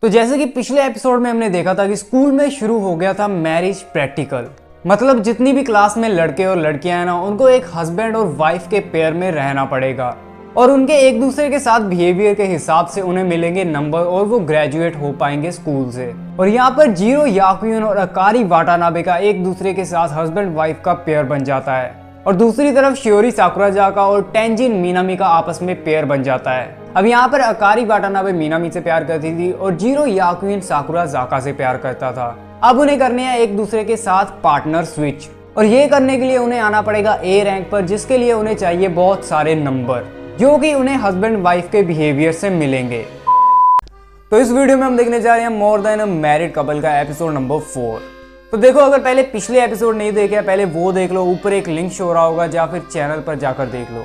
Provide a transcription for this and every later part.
तो जैसे कि पिछले एपिसोड में हमने देखा था कि स्कूल में शुरू हो गया था मैरिज प्रैक्टिकल। मतलब जितनी भी क्लास में लड़के और लड़कियां हैं ना, उनको एक हस्बैंड और वाइफ के पेयर में रहना पड़ेगा और उनके एक दूसरे के साथ बिहेवियर के हिसाब से उन्हें मिलेंगे नंबर और वो ग्रेजुएट हो पाएंगे स्कूल से। और यहाँ पर जीरो याकुइन और अकारी वाटानाबे का एक दूसरे के साथ हस्बैंड वाइफ का पेयर बन जाता है और दूसरी तरफ शियोरी साकुराजाका और टेंजिन मिनामी का आपस में पेयर बन जाता है। अब यहाँ पर अकारी वाटानाबे मिनामी से प्यार करती थी और जीरो याकुइन साकुराजाका से प्यार करता था। अब उन्हें करने हैं एक दूसरे के साथ पार्टनर स्विच और ये करने के लिए उन्हें आना पड़ेगा ए रैंक पर, जिसके लिए उन्हें चाहिए बहुत सारे नंबर जो कि उन्हें हस्बैंड वाइफ के बिहेवियर से मिलेंगे। तो इस वीडियो में हम देखने जा रहे हैं more than a married couple का एपिसोड नंबर 4। तो देखो, अगर पहले पिछले एपिसोड नहीं देखे हैं पहले वो देख लो, ऊपर एक लिंक शो हो रहा होगा, या फिर चैनल पर जाकर देख लो।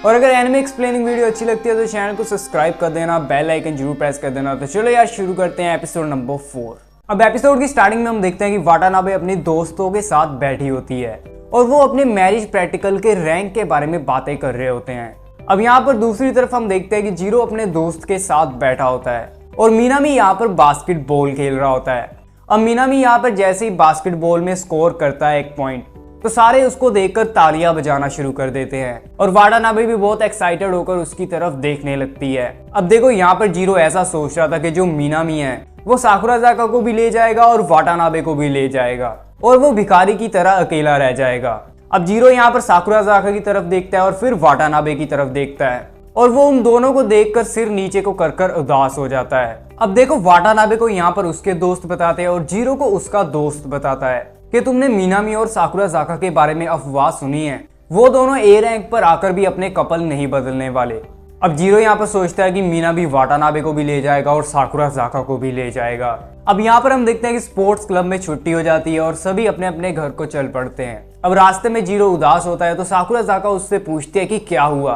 और अगर एनिमे एक्सप्लेनिंग वीडियो अच्छी लगती है तो चैनल को सब्सक्राइब कर देना, बेल आइकन जरूर प्रेस कर देना। तो चलो यार शुरू करते हैं एपिसोड नंबर 4। अब एपिसोड की स्टार्टिंग में हम देखते हैं कि वाटानाबे अपनी दोस्तों के साथ बैठी होती है और वो अपने मैरिज प्रैक्टिकल के रैंक के बारे में बातें कर रहे होते हैं। अब यहाँ पर दूसरी तरफ हम देखते हैं कि जीरो अपने दोस्त के साथ बैठा होता है और मिनामी यहाँ पर बास्केटबॉल खेल रहा होता है। अब मिनामी यहाँ पर जैसे ही बास्केटबॉल में स्कोर करता है 1 पॉइंट, तो सारे उसको देखकर तालियां बजाना शुरू कर देते हैं और वाटानाबे भी बहुत एक्साइटेड होकर उसकी तरफ देखने लगती है। अब देखो, यहाँ पर जीरो ऐसा सोच रहा था कि जो मिनामी है वो साकुराजाका को भी ले जाएगा और वाटानाबे को भी ले जाएगा और वो भिखारी की तरह अकेला रह जाएगा। अब जीरो यहाँ पर साकुराजाका की तरफ देखता है और फिर वाटानाबे की तरफ देखता है और वो उन दोनों को देखकर सिर नीचे को कर उदास हो जाता है। अब देखो, वाटानाबे को यहाँ पर उसके दोस्त बताते हैं और जीरो को उसका दोस्त बताता है कि तुमने मिनामी और साकुराजाका के बारे में अफवाह सुनी है, वो दोनों ए रैंक पर आकर भी अपने कपल नहीं बदलने वाले। अब जीरो यहाँ पर सोचता है कि मिनामी वाटानाबे को भी ले जाएगा और साकुराजाका को भी ले जाएगा। अब यहाँ पर हम देखते हैं कि स्पोर्ट्स क्लब में छुट्टी हो जाती है और सभी अपने अपने घर को चल पड़ते हैं। अब रास्ते में जीरो उदास होता है तो साकुराजाका उससे पूछती है कि क्या हुआ।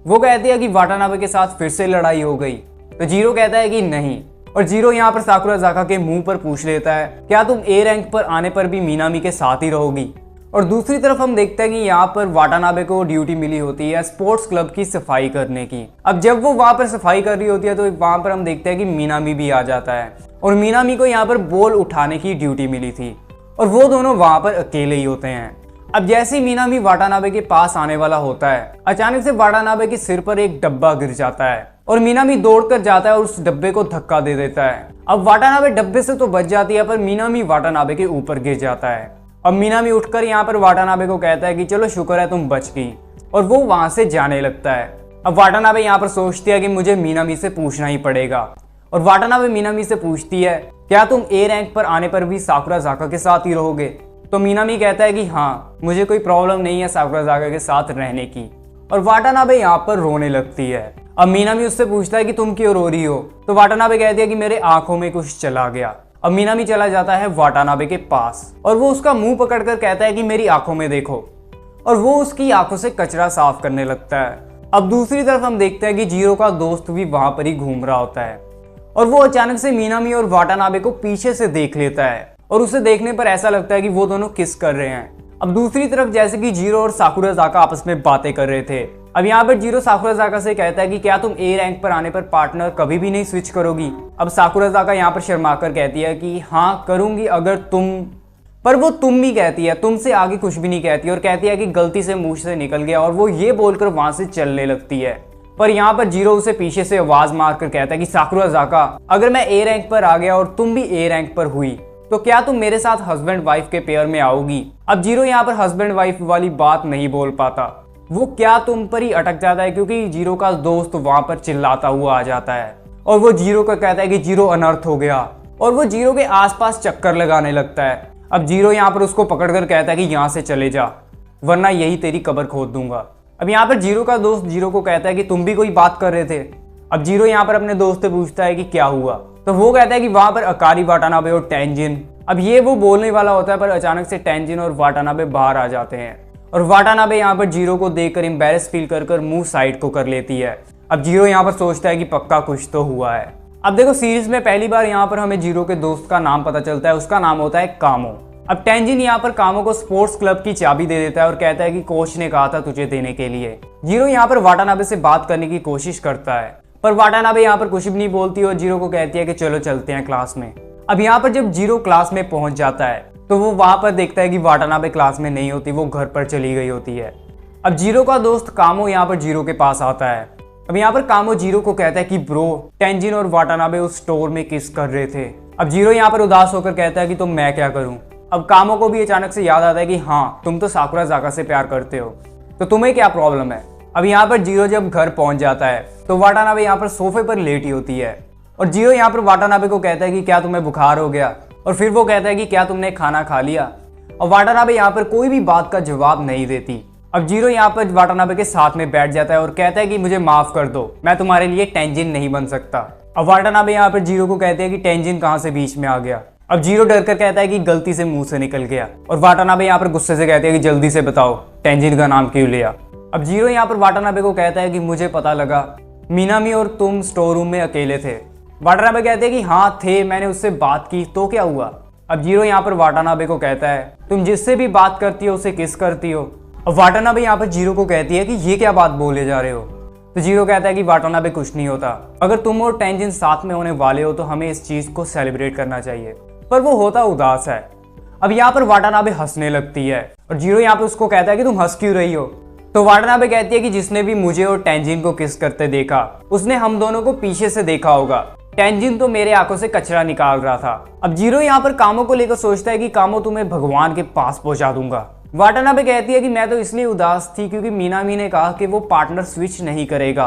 वो कहती है कि वाटानाबे के साथ फिर से लड़ाई हो गई। तो जीरो कहता है कि नहीं, और जीरो यहाँ पर साकुराजाका के मुंह पर पूछ लेता है क्या तुम ए रैंक पर आने पर भी मिनामी के साथ ही रहोगी। और दूसरी तरफ हम देखते हैं कि यहाँ पर वाटानाबे को ड्यूटी मिली होती है स्पोर्ट्स क्लब की सफाई करने की। अब जब वो वहां पर सफाई कर रही होती है तो वहां पर हम देखते हैं कि मिनामी भी आ जाता है और मिनामी को यहाँ पर बॉल उठाने की ड्यूटी मिली थी और वो दोनों वहां पर अकेले ही होते हैं। अब जैसे ही मिनामी वाटानाबे के पास आने वाला होता है, अचानक से वाटानाबे के सिर पर एक डब्बा गिर जाता है और मिनामी दौड़कर जाता है और उस डब्बे को धक्का दे देता है। अब वाटानाबे डब्बे से तो बच जाती है पर मिनामी वाटानाबे के ऊपर गिर जाता है। अब मिनामी उठकर यहाँ पर वाटानाबे को कहता है कि चलो शुक्र है तुम बच गई, और वो वहां से जाने लगता है। अब वाटानाबे यहाँ पर सोचती है कि मुझे मिनामी से पूछना ही पड़ेगा और वाटानाबे मिनामी से पूछती है क्या तुम ए रैंक पर आने पर भी साकुराजाका के साथ ही रहोगे। तो मिनामी कहता है कि हाँ, मुझे कोई प्रॉब्लम नहीं है साकुराजाका के साथ रहने की, और वाटानाबे यहाँ पर रोने लगती है। अब मिनामी उससे पूछता है कि तुम क्यों रो रही हो। तो वाटानाबे कहती है कि मेरे आंखों में कुछ चला गया। अब मिनामी चला जाता है वाटानाबे के पास और वो उसका मुंह पकड़कर कहता है कि मेरी आंखों में देखो, और वो उसकी आंखों से कचरा साफ करने लगता है। अब दूसरी तरफ हम देखते हैं कि जीरो का दोस्त भी वहां पर ही घूम रहा होता है और वो अचानक से मिनामी और वाटानाबे को पीछे से देख लेता है और उसे देखने पर ऐसा लगता है कि वो दोनों किस कर रहे हैं। अब दूसरी तरफ जैसे कि जीरो और साकुराजाका आपस में बातें कर रहे थे। अब यहाँ पर जीरो साकुराजाका से कहता है कि क्या तुम ए रैंक पर आने पर पार्टनर कभी भी नहीं स्विच करोगी। अब साकुराजाका यहाँ पर शर्माकर कहती है कि हाँ करूंगी अगर तुम, पर वो तुम ही कहती है, तुमसे आगे कुछ भी नहीं कहती और कहती है कि गलती से मुंह से निकल गया, और वो ये बोलकर वहां से चलने लगती है। पर यहाँ पर जीरो उसे पीछे से आवाज मारकर कहता है कि साकुराजाका, अगर मैं ए रैंक पर आ गया और तुम भी ए रैंक पर हुई तो क्या तुम मेरे साथ हस्बैंड वाइफ के पेयर में आओगी। अब जीरो यहाँ पर हस्बैंड वाइफ वाली बात नहीं बोल पाता, वो क्या तुम पर ही अटक जाता है क्योंकि जीरो का दोस्त वहां पर चिल्लाता हुआ आ जाता है और वो जीरो को कहता है कि जीरो अनर्थ हो गया, और वो जीरो के आसपास चक्कर लगाने लगता है। अब जीरो यहाँ पर उसको पकड़कर कहता है कि यहाँ से चले जा वरना यही तेरी कब्र खोद दूंगा। अब यहाँ पर जीरो का दोस्त जीरो को कहता है कि तुम भी कोई बात कर रहे थे। अब जीरो यहाँ पर अपने दोस्त से पूछता है कि क्या हुआ। तो वो कहता है कि वहां पर अकारी वाटानाबे और टेंजिन। अब ये वो बोलने वाला होता है पर अचानक से टेंजिन और वाटानाबे बाहर आ जाते हैं और वाटानाबे यहाँ पर जीरो को देखकर एम्बैरेस फील कर मुंह साइड को कर लेती है। अब जीरो यहाँ पर सोचता है कि पक्का कुछ तो हुआ है। अब देखो, सीरीज में पहली बार यहाँ पर हमें जीरो के दोस्त का नाम पता चलता है, उसका नाम होता है कामो। अब टेंजिन यहाँ पर कामो को स्पोर्ट्स क्लब की चाबी दे देता है और कहता है कि कोच ने कहा था तुझे देने के लिए। जीरो यहाँ पर वाटानाबे से बात करने की कोशिश करता है पर वाटानाबे यहाँ पर कुछ भी नहीं बोलती और जीरो को कहती है कि चलो चलते हैं क्लास में। अब यहाँ पर जब जीरो क्लास में पहुंच जाता है तो वो वहां पर देखता है कि वाटानाबे क्लास में नहीं होती, वो घर पर चली गई होती है। अब जीरो का दोस्त कामो यहाँ पर जीरो के पास आता है। अब यहाँ पर कामो जीरो को कहता है कि ब्रो, टेंजिन और वाटानाबे उस स्टोर में किस कर रहे थे। अब जीरो यहाँ पर उदास होकर कहता है कि तो मैं क्या करूं। अब कामो को भी अचानक से याद आता है कि हाँ, तुम तो साकुराज़ाका से प्यार करते हो, तो तुम्हें क्या प्रॉब्लम है। अब यहाँ पर जीरो जब घर पहुंच जाता है तो वाटानाबे यहाँ पर सोफे पर लेटी होती है और जीरो यहाँ पर वाटानाबे को कहता है कि क्या तुम्हें बुखार हो गया, और फिर वो कहता है कि क्या तुमने खाना खा लिया। और वाटानाबे यहाँ पर कोई भी बात का जवाब नहीं देती। अब जीरो यहाँ पर वाटानाबे के साथ में बैठ जाता है और कहता है कि मुझे माफ कर दो, मैं तुम्हारे लिए टेंजिन नहीं बन सकता। अब वाटानाबे यहाँ पर जीरो को कहते हैं कि टेंजिन कहाँ से बीच में आ गया। अब जीरो डर कर कहता है कि गलती से मुंह से निकल गया, और वाटानाबे यहाँ पर गुस्से से कहते हैं कि जल्दी से बताओ टेंजिन का नाम क्यों लिया। अब जीरो यहाँ पर वाटानाबे को कहता है कि मुझे पता लगा मिनामी और तुम स्टोर रूम में अकेले थे। वाटानाबे कहते हैं कि हाँ थे, मैंने उससे बात की, तो क्या हुआ। अब जीरो यहाँ पर वाटानाबे को कहता है तुम जिससे भी बात करती हो उसे किस करती हो। अब वाटानाबे यहाँ पर जीरो को कहती है कि ये क्या बात बोले जा रहे हो। तो जीरो कहता है कि वाटानाबे कुछ नहीं होता, अगर तुम और टेंजिन साथ में होने वाले हो तो हमें इस चीज को सेलिब्रेट करना चाहिए। पर वो होता उदास है। अब यहाँ पर वाटानाबे हंसने लगती है और जीरो यहाँ पर उसको कहता है कि तुम हंस क्यों रही हो। तो वाटानाबे कहती है कि जिसने भी मुझे और टेंजिन को किस करते देखा उसने हम दोनों को पीछे से देखा होगा, टेंजिन तो मेरे आंखों से कचरा निकाल रहा था। अब जीरो यहाँ पर कामो को लेकर सोचता है कि कामो तुम्हें भगवान के पास पहुंचा दूंगा। वाटानाबे कहती है कि मैं तो इसलिए उदास थी क्योंकि मिनामी ने कहा कि वो पार्टनर स्विच नहीं करेगा।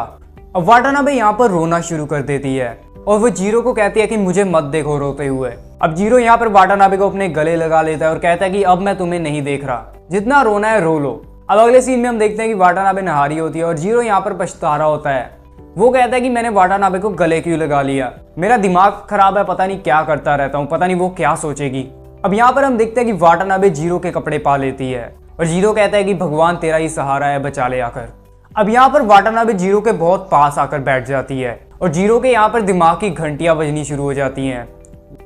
अब वाटानाबे यहाँ पर रोना शुरू कर देती है और वो जीरो को कहती है कि मुझे मत देखो रोते हुए। अब जीरो यहाँ पर वाटानाबे को अपने गले लगा लेता है और कहता है कि अब मैं तुम्हें नहीं देख रहा, जितना रोना है रो लो। अब अगले सीन में हम देखते हैं कि वाटानाबे नहा रही होती है और जीरो यहाँ पर पछता रहा होता है। वो कहता है कि मैंने वाटानाबे को गले क्यों लगा लिया, मेरा दिमाग खराब है, पता नहीं क्या करता रहता हूँ, पता नहीं वो क्या सोचेगी। अब यहाँ पर हम देखते हैं कि वाटानाबे जीरो के कपड़े पा लेती है और जीरो कहता है कि भगवान तेरा ही सहारा है, बचा ले आकर। अब यहाँ पर वाटानाबे जीरो के बहुत पास आकर बैठ जाती है और जीरो के यहाँ पर दिमाग की घंटियां बजनी शुरू हो जाती हैं।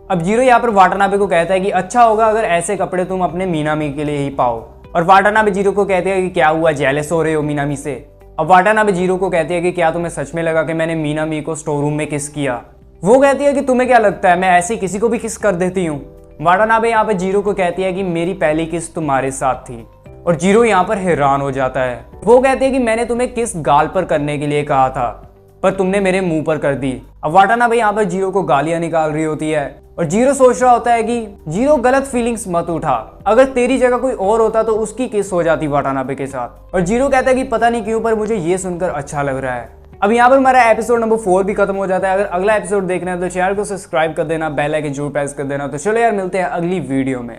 अब जीरो यहाँ पर वाटानाबे को कहता है कि अच्छा होगा अगर ऐसे कपड़े तुम अपने मिनामी के लिए ही पाओ। और वाटानाबे जीरो को कहते हैं कि क्या हुआ, जेलस हो रहे हो मिनामी से। अब वाटानाबे जीरो को कहती है कि क्या तुम्हें सच में लगा कि मैंने मिनामी को स्टोर रूम में किस किया। वो कहती है कि तुम्हें क्या लगता है मैं ऐसे किसी को भी किस कर देती हूँ। वाटानाबे यहाँ पर जीरो को कहती है कि मेरी पहली किस तुम्हारे साथ थी, और जीरो यहाँ पर हैरान हो जाता है। वो कहती है कि मैंने तुम्हें किस गाल पर करने के लिए कहा था पर तुमने मेरे मुंह पर कर दी। अब वाटानाबे यहाँ पर जीरो को गालियां निकाल रही होती है और जीरो सोच रहा होता है कि जीरो गलत फीलिंग्स मत उठा, अगर तेरी जगह कोई और होता तो उसकी किस हो जाती वाटानाबे के साथ। और जीरो कहता है कि पता नहीं क्यों पर मुझे ये सुनकर अच्छा लग रहा है। अब यहाँ पर हमारा एपिसोड नंबर 4 भी खत्म हो जाता है। अगर अगला एपिसोड देखना है तो चैनल को सब्सक्राइब कर देना, बेल आइकन जरूर प्रेस कर देना। तो चलो यार मिलते हैं अगली वीडियो में।